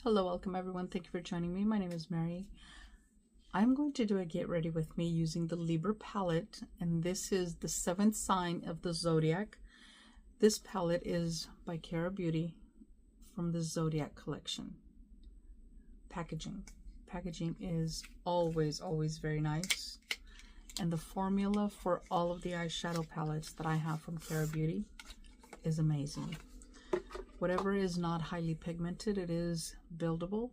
Hello, welcome everyone. Thank you for joining me. My name is Mary. I'm going to do a get ready with me using the Libra palette, and this is the 7th sign of the Zodiac. This palette is by Cara Beauty from the Zodiac collection. Packaging is always very nice, and the formula for all of the eyeshadow palettes that I have from Cara Beauty is amazing. Whatever is not highly pigmented, it is buildable.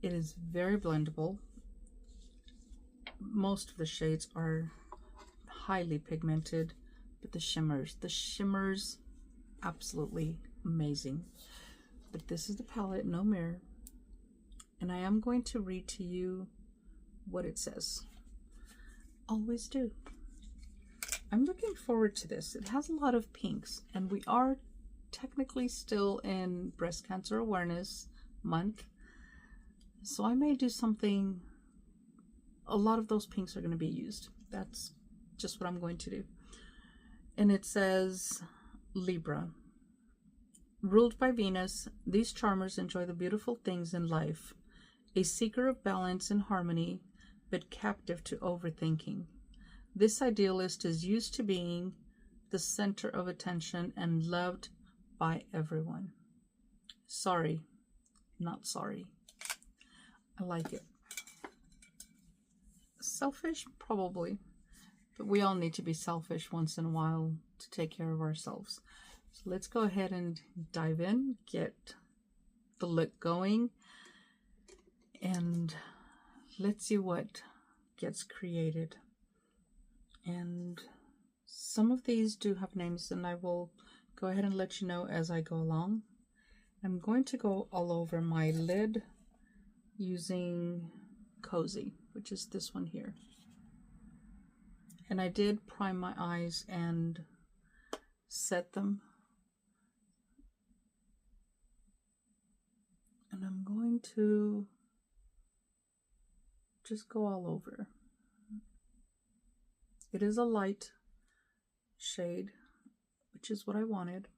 It is very blendable. Most of the shades are highly pigmented, but the shimmers, absolutely amazing. But this is the palette, no mirror. And I am going to read to you what it says. Always do. I'm looking forward to this. It has a lot of pinks, and we are technically still in Breast Cancer Awareness Month. So I may do something. A lot of those pinks are going to be used. That's just what I'm going to do. And it says, Libra. Ruled by Venus, these charmers enjoy the beautiful things in life. A seeker of balance and harmony, but captive to overthinking. This idealist is used to being the center of attention and loved by everyone. Sorry, not sorry. I like it. Selfish, probably, but we all need to be selfish once in a while to take care of ourselves. So let's go ahead and dive in, get the look going, and let's see what gets created. And some of these do have names, and I will go ahead and let you know as I go along. I'm going to go all over my lid using Cozy, which is this one here. And I did prime my eyes and set them. And I'm going to just go all over. It is a light shade, which is what I wanted.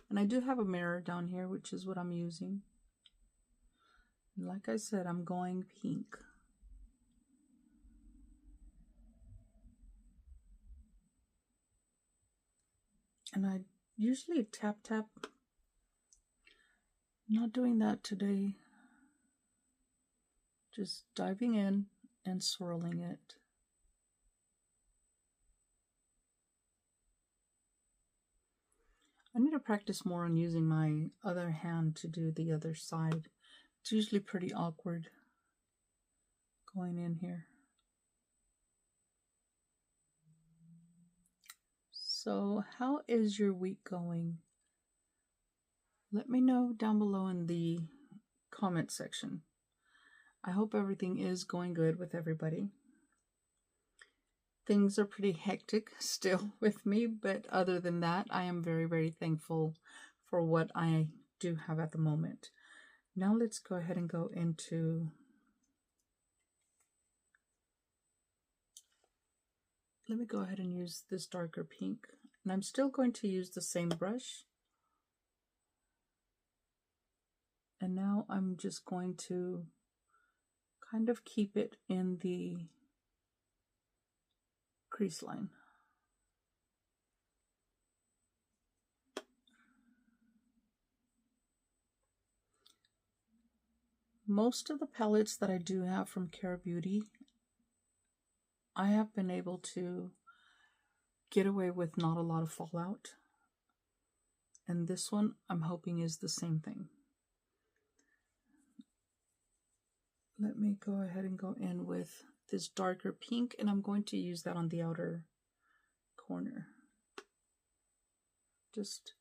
And I do have a mirror down here, which is what I'm using. And like I said, I'm going pink. And I usually tap. I'm not doing that today. Just diving in and swirling it. I need to practice more on using my other hand to do the other side. It's usually pretty awkward going in here. So how is your week going? Let me know down below in the comment section. I hope everything is going good with everybody. Things are pretty hectic still with me, but other than that, I am very thankful for what I do have at the moment. Now let's go ahead and go into... Let me go ahead and use this darker pink. And I'm still going to use the same brush. And now I'm just going to kind of keep it in the crease line. Most of the palettes that I do have from Cara Beauty, I have been able to get away with not a lot of fallout. And this one, I'm hoping, is the same thing. Let me go ahead and go in with this darker pink, and I'm going to use that on the outer corner. Just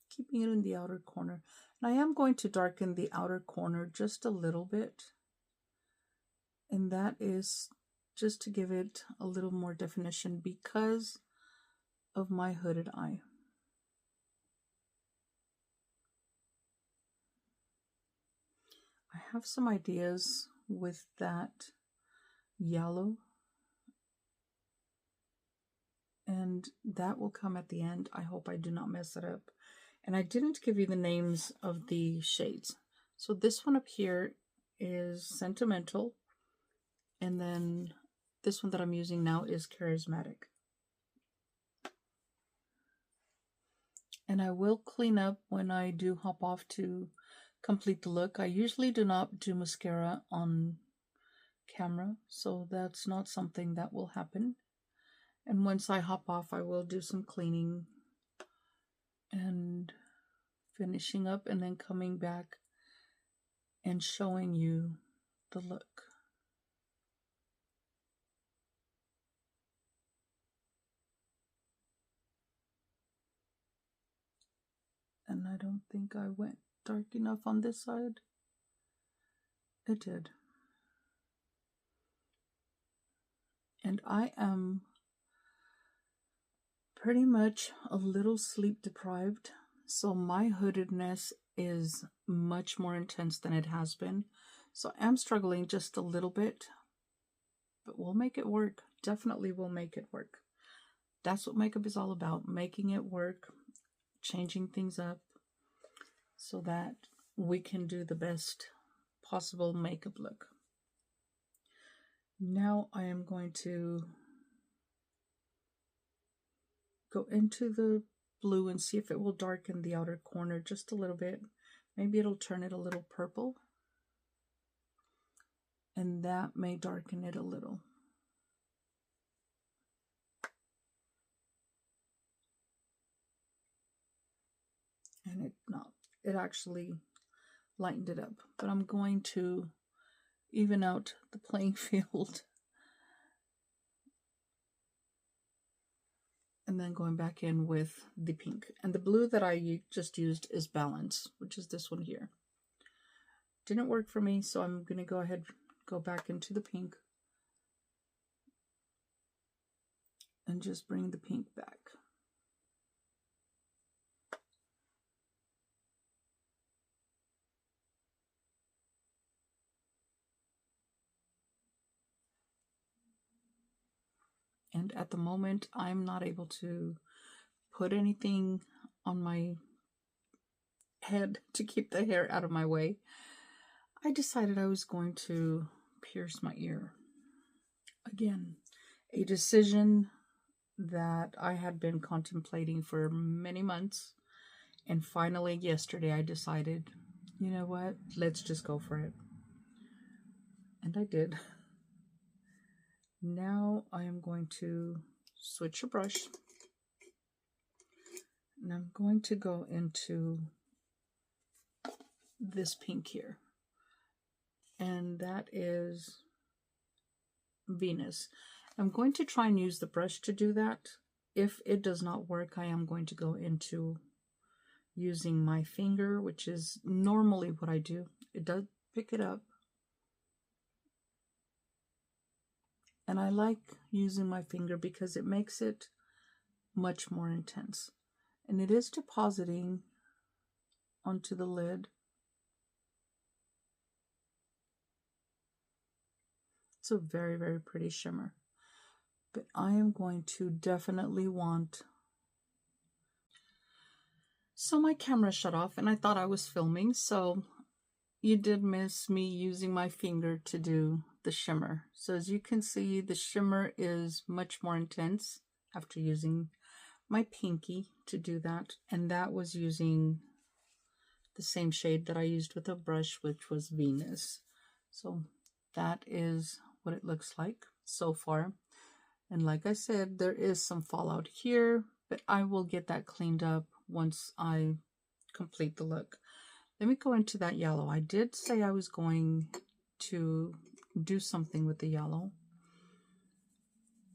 keeping it in the outer corner. And I am going to darken the outer corner just a little bit. And that is just to give it a little more definition because of my hooded eye. I have some ideas with that yellow, and that will come at the end. I hope I do not mess it up. And I didn't give you the names of the shades. So this one up here is Sentimental. And then this one that I'm using now is Charismatic. And I will clean up when I do hop off to complete the look. I usually do not do mascara on camera, so that's not something that will happen. And once I hop off, I will do some cleaning and finishing up and then coming back and showing you the look. And I don't think I went dark enough on this side. It did. And I am pretty much a little sleep deprived, so my hoodedness is much more intense than it has been. So I'm struggling just a little bit, but we'll make it work. Definitely will make it work. That's what makeup is all about, making it work, changing things up so that we can do the best possible makeup look. Now I am going to go into the blue and see if it will darken the outer corner just a little bit. Maybe it'll turn it a little purple, and that may darken it a little. And it actually lightened it up, but I'm going to even out the playing field. And then going back in with the pink. And the blue that I just used is Balance, which is this one here. Didn't work for me, so I'm going to go ahead, go back into the pink. And just bring the pink back. And at the moment, I'm not able to put anything on my head to keep the hair out of my way. I decided I was going to pierce my ear. Again, a decision that I had been contemplating for many months. And finally, yesterday, I decided, you know what? Let's just go for it. And I did. Now I am going to switch a brush. And I'm going to go into this pink here. And that is Venus. I'm going to try and use the brush to do that. If it does not work, I am going to go into using my finger, which is normally what I do. It does pick it up. And I like using my finger because it makes it much more intense. And it is depositing onto the lid. It's a very, very pretty shimmer. But I am going to definitely want... So my camera shut off and I thought I was filming, so you did miss me using my finger to do the shimmer. So as you can see, the shimmer is much more intense after using my pinky to do that. And that was using the same shade that I used with a brush, which was Venus. So that is what it looks like so far. And like I said, there is some fallout here, but I will get that cleaned up once I complete the look. Let me go into that yellow. I did say I was going to do something with the yellow.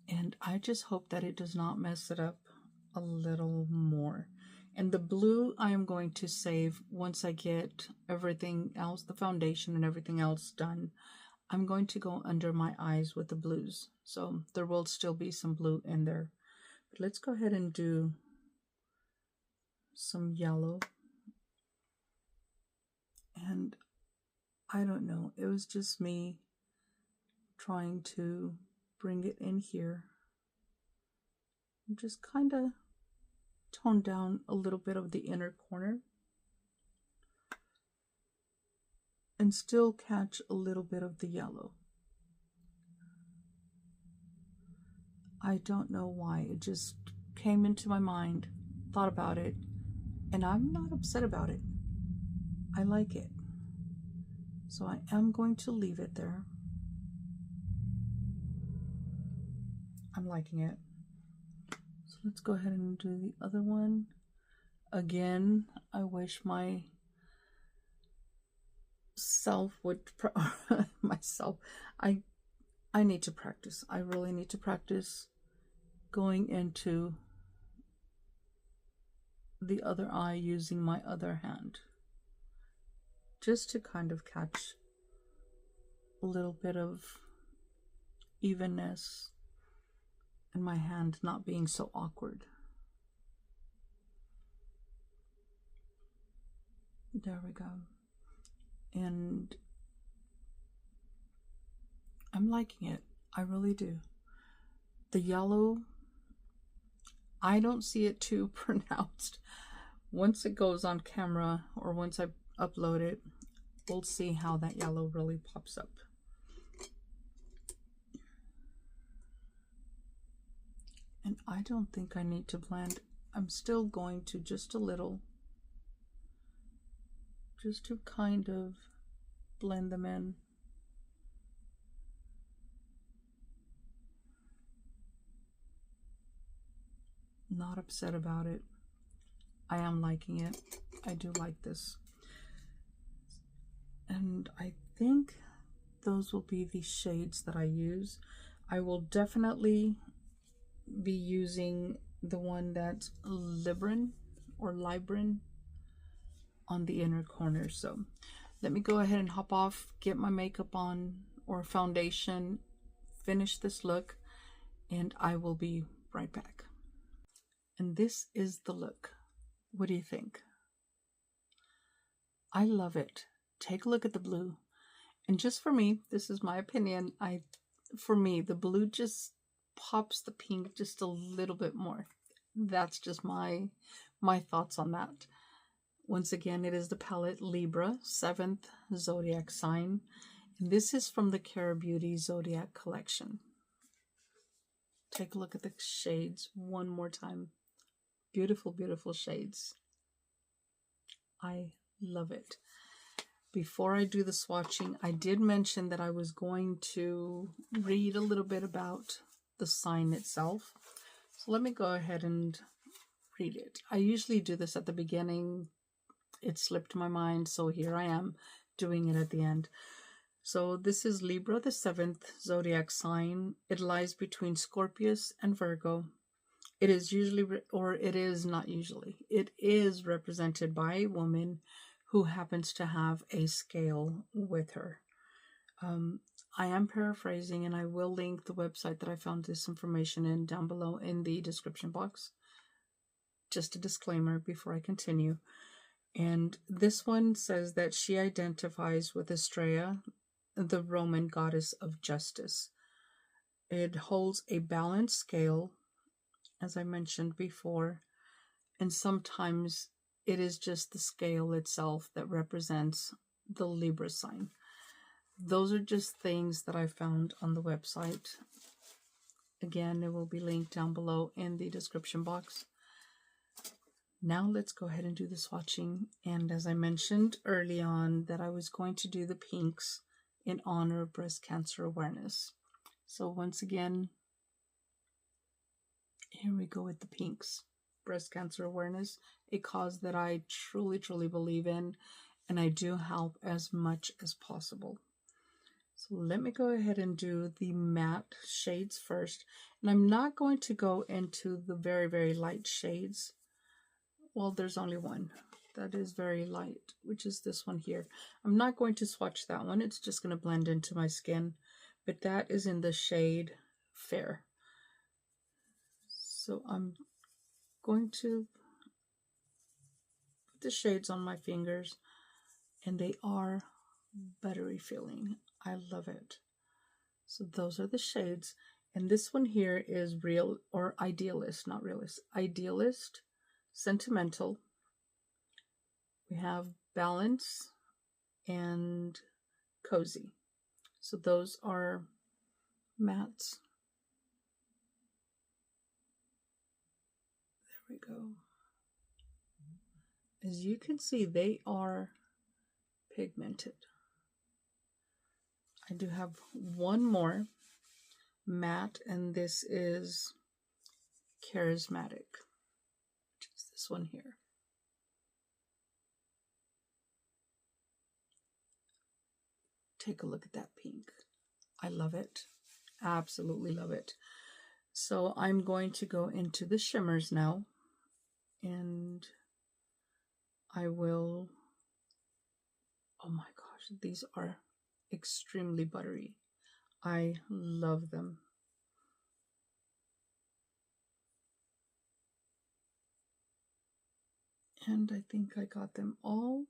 And I just hope that it does not mess it up a little more. And the blue I am going to save once I get everything else, the foundation and everything else done. I'm going to go under my eyes with the blues. So there will still be some blue in there. But let's go ahead and do some yellow. And I don't know, it was just me trying to bring it in here. Just kind of tone down a little bit of the inner corner and still catch a little bit of the yellow. I don't know why, it just came into my mind, thought about it, and I'm not upset about it. I like it. So I am going to leave it there. I'm liking it. So let's go ahead and do the other one. Again, I wish my self would myself. I need to practice. I really need to practice going into the other eye using my other hand, just to kind of catch a little bit of evenness and my hand not being so awkward. There we go. And I'm liking it. I really do. The yellow, I don't see it too pronounced. Once it goes on camera or once I upload it, we'll see how that yellow really pops up. And I don't think I need to blend. I'm still going to just a little, just to kind of blend them in. Not upset about it. I am liking it. I do like this. And I think those will be the shades that I use. I will definitely be using the one that's Libran or Libran on the inner corner. So let me go ahead and hop off, get my makeup on or foundation, finish this look, and I will be right back. And this is the look. What do you think? I love it. Take a look at the blue. And just for me, this is my opinion, for me, the blue just pops the pink just a little bit more. That's just my thoughts on that. Once again, it is the palette Libra, 7th zodiac sign. And this is from the Cara Beauty Zodiac collection. Take a look at the shades one more time. Beautiful, beautiful shades. I love it. Before I do the swatching, I did mention that I was going to read a little bit about the sign itself. So let me go ahead and read it. I usually do this at the beginning. It slipped my mind, so here I am doing it at the end. So this is Libra, the 7th zodiac sign. It lies between Scorpius and Virgo. It is usually, or it is not usually, it is represented by a woman who happens to have a scale with her. I am paraphrasing, and I will link the website that I found this information in down below in the description box. Just a disclaimer before I continue. And this one says that she identifies with Estrella, the Roman goddess of justice. It holds a balanced scale, as I mentioned before, and sometimes it is just the scale itself that represents the Libra sign. Those are just things that I found on the website. Again, it will be linked down below in the description box. Now let's go ahead and do the swatching. And as I mentioned early on, that I was going to do the pinks in honor of breast cancer awareness. So once again, here we go with the pinks. Breast cancer awareness, a cause that I truly, truly believe in, and I do help as much as possible. So let me go ahead and do the matte shades first. And I'm not going to go into the very, very light shades. Well, there's only one that is very light, which is this one here. I'm not going to swatch that one. It's just going to blend into my skin. But that is in the shade Fair. So I'm going to put the shades on my fingers, and they are buttery feeling. I love it. So those are the shades. And this one here is Real or Idealist, not Realist. Idealist Sentimental. We have Balance and Cozy. So those are mattes. There we go. As you can see, they are pigmented. I do have one more matte, and this is Charismatic, which is this one here. Take a look at that pink. I love it. Absolutely love it. So I'm going to go into the shimmers now, and I will, oh my gosh, these are extremely buttery. I love them. And I think I got them all.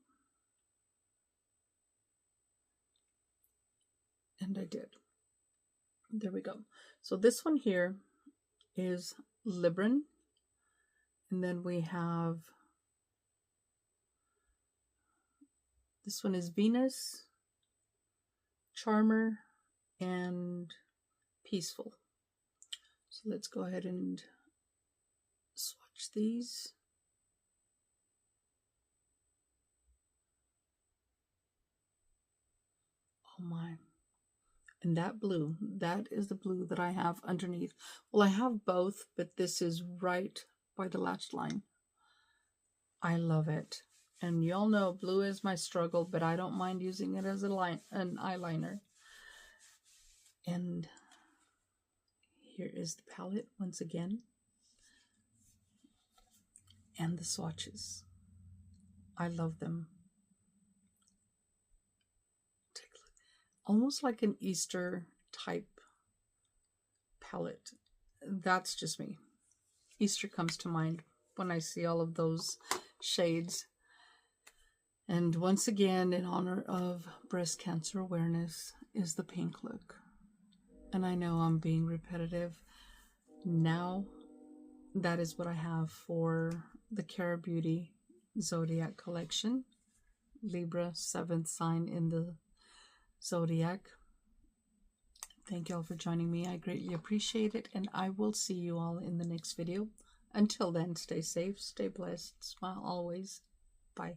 And I did. There we go. So this one here is Libran. And then we have, this one is Venus, Charmer, and Peaceful. So let's go ahead and swatch these. Oh my. And that blue, that is the blue that I have underneath. Well, I have both, but this is right by the latch line. I love it. And y'all know blue is my struggle, but I don't mind using it as an eyeliner. And here is the palette once again. And the swatches. I love them. Take a look. Almost like an Easter type palette. That's just me. Easter comes to mind when I see all of those shades. And once again, in honor of breast cancer awareness, is the pink look. And I know I'm being repetitive. Now, that is what I have for the Cara Beauty Zodiac collection. Libra, 7th sign in the Zodiac. Thank you all for joining me. I greatly appreciate it, and I will see you all in the next video. Until then, stay safe, stay blessed, smile always. Bye.